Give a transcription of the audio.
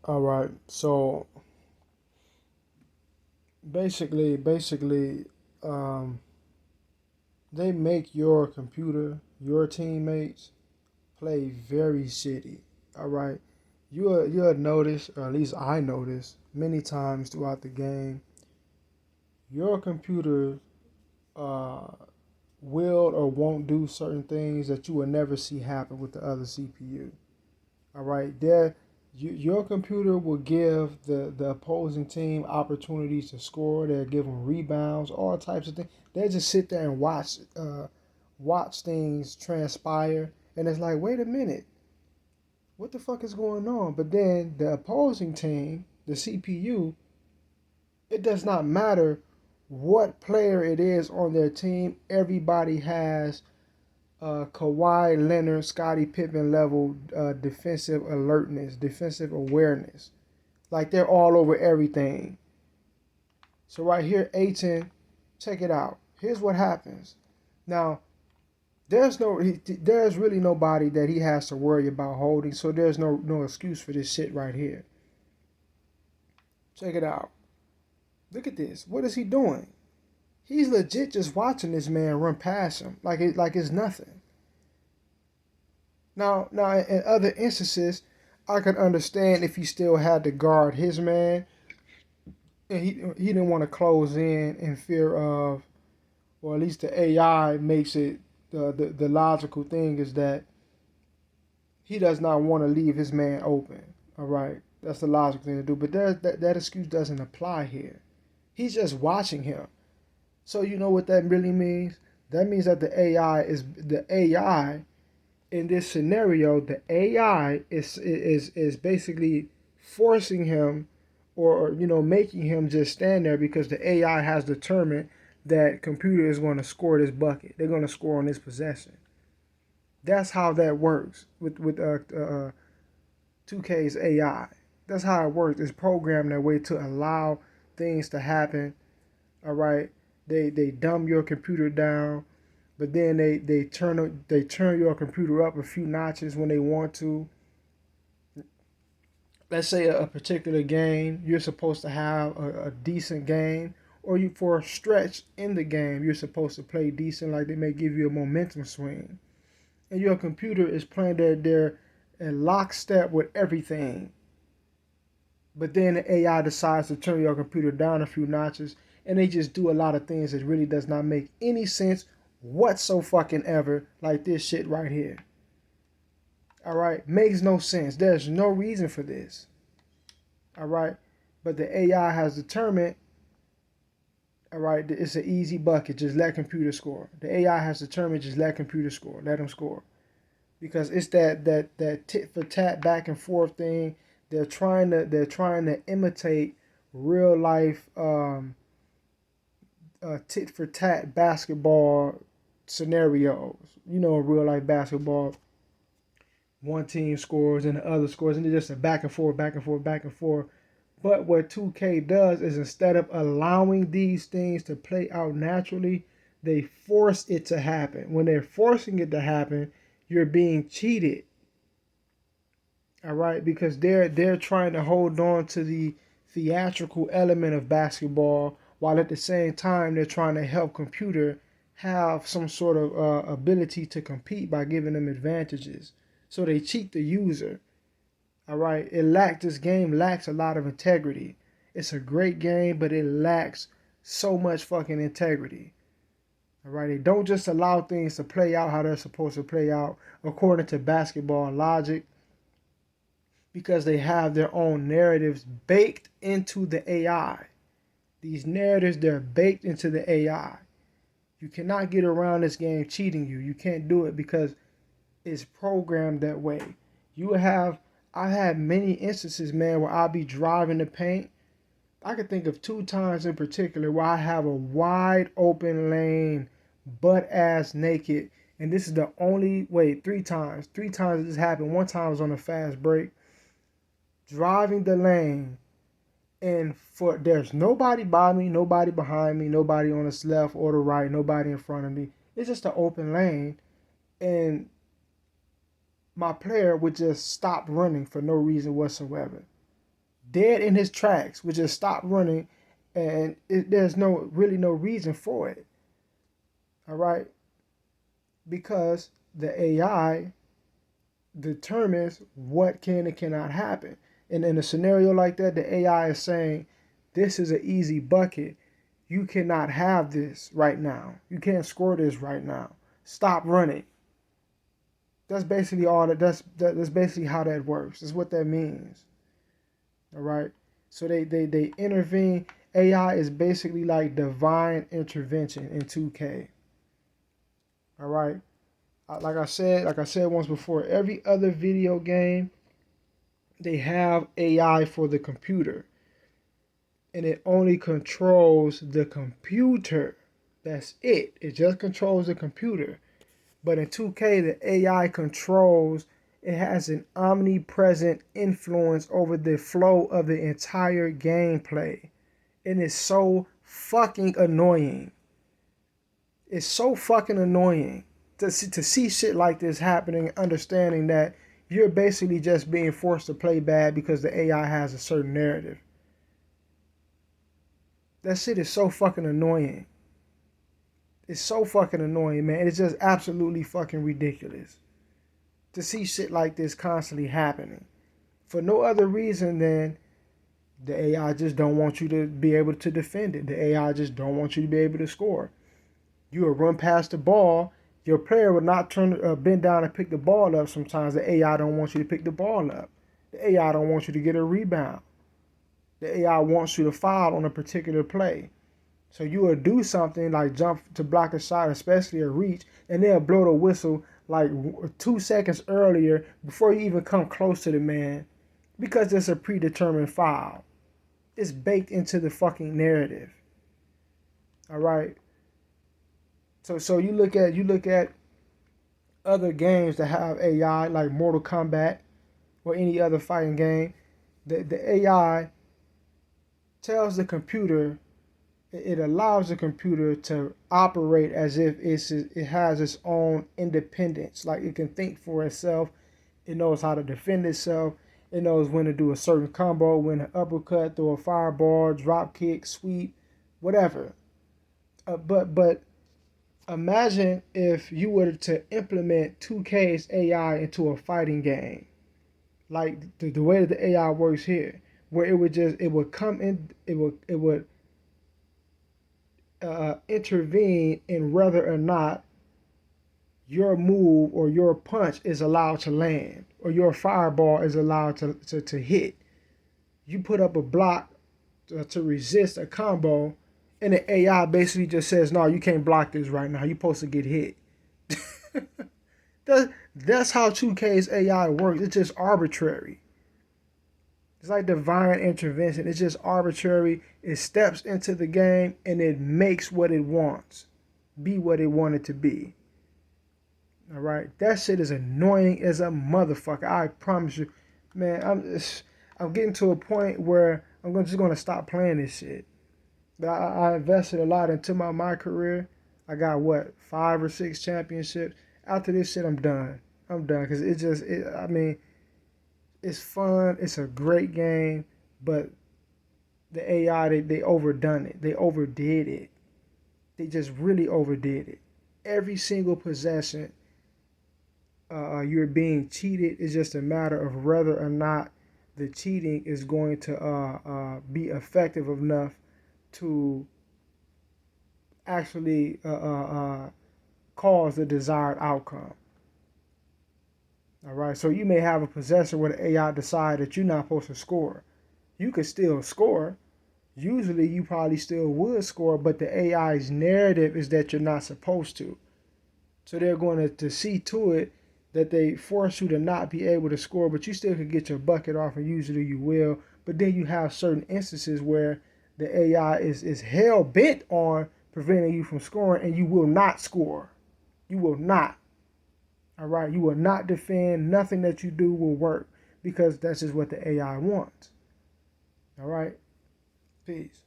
All right. So basically, um, they make your computer, your teammates, play very shitty. All right. You'll notice, or at least I notice, many times throughout the game, your computer uh, will or won't do certain things that you will never see happen with the other CPU. All right, your computer will give the opposing team opportunities to score. They'll give them rebounds, all types of things. They'll just sit there and watch things transpire, and it's like, wait a minute, what the fuck is going on? But then the opposing team, the CPU, it does not matter what player it is on their team. Everybody has Kawhi Leonard, Scottie Pippen level defensive alertness, defensive awareness. Like they're all over everything. So right here, Aiton, check it out. Here's what happens. Now, there's really nobody that he has to worry about holding. So there's no excuse for this shit right here. Check it out. Look at this. What is he doing? He's legit just watching this man run past him like it's nothing. Now, in other instances, I could understand if he still had to guard his man, and he didn't want to close in fear of, or at least the AI makes it the logical thing is that he does not want to leave his man open. All right, that's the logical thing to do. But that excuse doesn't apply here. He's just watching him. So you know what that really means? That means that the AI in this scenario, the AI is basically forcing him, or making him just stand there because the AI has determined that computer is going to score this bucket. They're going to score on this possession. That's how that works with 2K's AI. That's how it works. It's programmed that way to allow things to happen. All right, they dumb your computer down, but then they turn your computer up a few notches when they want to. Let's say a particular game, you're supposed to have a decent game, or you for a stretch in the game, you're supposed to play decent, like they may give you a momentum swing. And your computer is playing there in lockstep with everything. But then the AI decides to turn your computer down a few notches, and they just do a lot of things that really does not make any sense whatso fucking ever, like this shit right here. All right, makes no sense. There's no reason for this. All right, but the AI has determined. All right, it's an easy bucket. Just let computer score. The AI has determined just let computer score. Let them score because it's that tit for tat back and forth thing. They're trying to imitate real life tit for tat basketball scenarios. Real life basketball, one team scores and the other scores, and it's just a back and forth, back and forth, back and forth. But what 2K does is instead of allowing these things to play out naturally, they force it to happen. When they're forcing it to happen, you're being cheated. All right, because they're trying to hold on to the theatrical element of basketball while at the same time they're trying to help computer have some sort of ability to compete by giving them advantages. So they cheat the user. All right, this game lacks a lot of integrity. It's a great game, but it lacks so much fucking integrity. All right, they don't just allow things to play out how they're supposed to play out according to basketball logic, because they have their own narratives baked into the AI. These narratives, they're baked into the AI. You cannot get around this game cheating you. You can't do it because it's programmed that way. I've had many instances, man, where I'll be driving the paint. I could think of 2 times in particular where I have a wide open lane, butt ass naked. And this is the only, wait, 3 times. 3 times this happened. One time I was on a fast break, driving the lane, and there's nobody by me, nobody behind me, nobody on the left or the right, nobody in front of me. It's just an open lane, and my player would just stop running for no reason whatsoever. dead in his tracks, would just stop running, and there's really no reason for it. All right, because the AI determines what can and cannot happen. And in a scenario like that, the AI is saying, this is an easy bucket. You cannot have this right now. You can't score this right now. Stop running. That's basically all that's basically how that works. That's what that means. All right. So they intervene. AI is basically like divine intervention in 2K. All right. Like I said once before, every other video game, they have AI for the computer, and it only controls the computer. That's it. It just controls the computer. But in 2K, the AI controls, it has an omnipresent influence over the flow of the entire gameplay. And it's so fucking annoying. It's so fucking annoying to see shit like this happening, understanding that you're basically just being forced to play bad because the AI has a certain narrative. That shit is so fucking annoying. It's so fucking annoying, man. It's just absolutely fucking ridiculous to see shit like this constantly happening for no other reason than the AI just don't want you to be able to defend it. The AI just don't want you to be able to score. You will run past the ball. Your player will not bend down and pick the ball up. Sometimes the AI don't want you to pick the ball up. The AI don't want you to get a rebound. The AI wants you to foul on a particular play. So you will do something like jump to block a shot, especially a reach, and they'll blow the whistle like 2 seconds earlier before you even come close to the man, because it's a predetermined foul. It's baked into the fucking narrative. All right. So you look at other games that have AI like Mortal Kombat or any other fighting game. The AI tells the computer, it allows the computer to operate as if it has its own independence. Like it can think for itself. It knows how to defend itself. It knows when to do a certain combo, when to uppercut, throw a fireball, drop kick, sweep, whatever. But imagine if you were to implement 2K's AI into a fighting game, like the way that the AI works here, where it would come in, it would intervene in whether or not your move or your punch is allowed to land or your fireball is allowed to hit. You put up a block to resist a combo, and the AI basically just says, no, you can't block this right now. You're supposed to get hit. That's how 2K's AI works. It's just arbitrary. It's like divine intervention. It's just arbitrary. It steps into the game and it makes what it wants be what it wanted to be. All right, that shit is annoying as a motherfucker. I promise you, man. I'm getting to a point where I'm just gonna stop playing this shit. But I invested a lot into my career. I got what 5 or 6 championships. After this shit, I'm done. I'm done because I mean, it's fun. It's a great game, but the AI they overdone it. They overdid it. They just really overdid it. Every single possession, you're being cheated. It's just a matter of whether or not the cheating is going to be effective enough to actually cause the desired outcome. All right, so you may have a possession where the AI decide that you're not supposed to score. You could still score. Usually, you probably still would score, but the AI's narrative is that you're not supposed to. So they're going to see to it that they force you to not be able to score, but you still can get your bucket off, and usually you will. But then you have certain instances where the AI is hell bent on preventing you from scoring, and you will not score. You will not. All right, you will not defend. Nothing that you do will work because that's just what the AI wants. All right, peace.